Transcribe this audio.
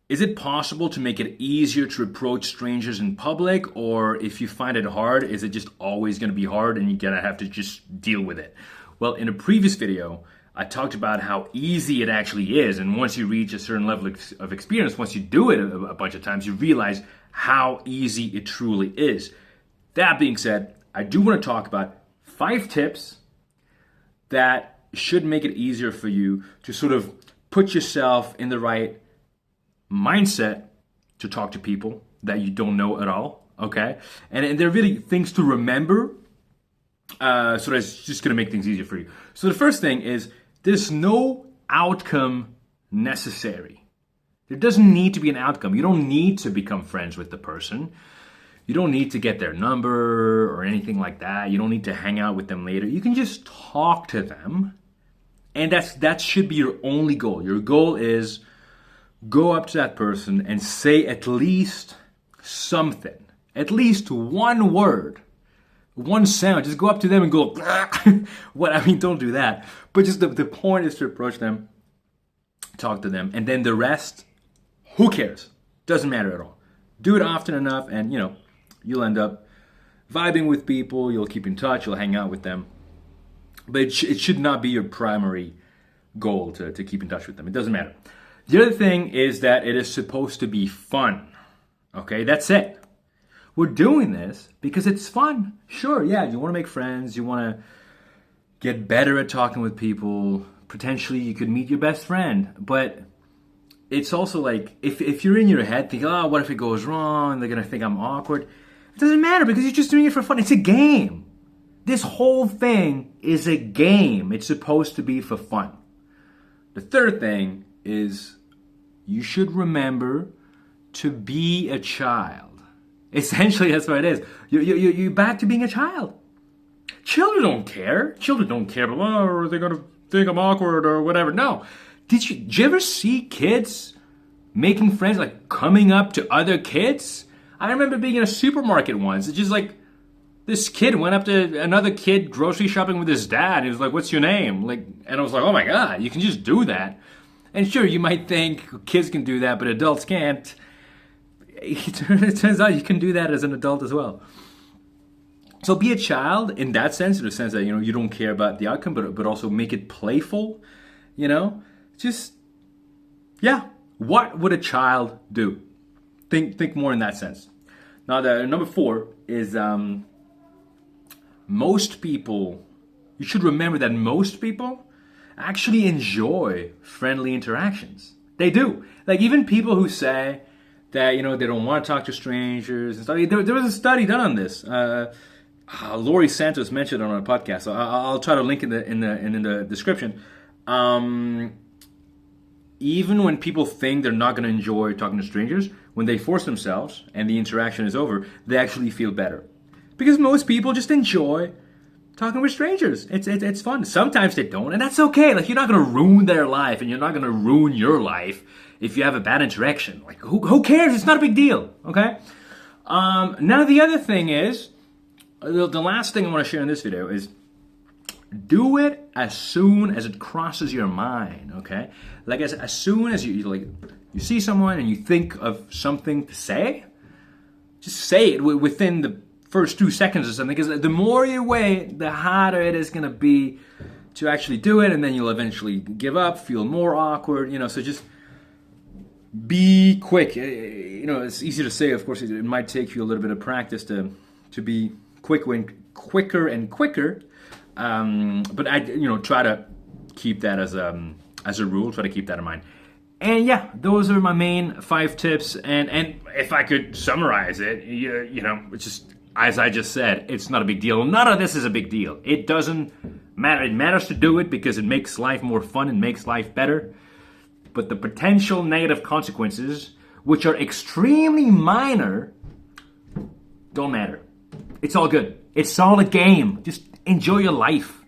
Is it possible to make it easier to approach strangers in public? Or if you find it hard, is it just always going to be hard and you're going to have to just deal with it? Well, in a previous video, I talked about how easy it actually is. And once you reach a certain level of experience, once you do it a bunch of times, you realize how easy it truly is. That being said, I do want to talk about 5 tips that should make it easier for you to sort of put yourself in the right mindset to talk to people that you don't know at all, okay? And they're really things to remember, so that's just going to make things easier for you. So the first thing is there's no outcome necessary. There doesn't need to be an outcome. You don't need to become friends with the person. You don't need to get their number or anything like that. You don't need to hang out with them later. You can just talk to them, and that should be your only goal. Your goal is go up to that person and say at least something, at least one word, one sound. Just go up to them and go, what? I mean, don't do that. But just the point is to approach them, talk to them, and then the rest, who cares? Doesn't matter at all. Do it often enough, and you'll end up vibing with people. You'll keep in touch. You'll hang out with them. But it should not be your primary goal to keep in touch with them. It doesn't matter. The other thing is that it is supposed to be fun. Okay, that's it. We're doing this because it's fun. Sure, yeah, you want to make friends. You want to get better at talking with people. Potentially, you could meet your best friend. But it's also like, if you're in your head thinking, oh, what if it goes wrong? They're going to think I'm awkward. It doesn't matter because you're just doing it for fun. It's a game. This whole thing is a game. It's supposed to be for fun. The third thing is you should remember to be a child. Essentially, that's what it is. You're back to being a child. Children don't care. Children don't care about, oh, are they going to think I'm awkward or whatever? No. Did you ever see kids making friends, like coming up to other kids? I remember being in a supermarket once. It's just like this kid went up to another kid grocery shopping with his dad. He was like, what's your name? And I was like, oh my God, you can just do that. And sure, you might think kids can do that, but adults can't. It turns out you can do that as an adult as well. So be a child in that sense, in the sense that you don't care about the outcome, but also make it playful. Just what would a child do? Think more in that sense. Now, the number 4 is most people. You should remember that most people actually enjoy friendly interactions. They do. Like even people who say that they don't want to talk to strangers and stuff. There was a study done on this. Lori Santos mentioned it on a podcast. So I'll try to link in the description. Even when people think they're not going to enjoy talking to strangers, when they force themselves and the interaction is over, they actually feel better. Because most people just enjoy talking with strangers. It's fun. Sometimes they don't, and that's okay. Like, you're not going to ruin their life, and you're not going to ruin your life if you have a bad interaction. Like, who cares? It's not a big deal, okay? Now, the other thing is, the last thing I want to share in this video is do it as soon as it crosses your mind, okay? Like, as soon as you see someone and you think of something to say, just say it within the first 2 seconds or something, because the more you wait, the harder it is going to be to actually do it, and then you'll eventually give up, feel more awkward, so just be quick. It's easy to say, of course. It might take you a little bit of practice to be quicker and quicker, but I try to keep that as a rule. Try to keep that in mind. And yeah, those are my main 5 tips. And if I could summarize it, it's just, as I just said, it's not a big deal. None of this is a big deal. It doesn't matter. It matters to do it because it makes life more fun and makes life better. But the potential negative consequences, which are extremely minor, don't matter. It's all good. It's all a game. Just enjoy your life.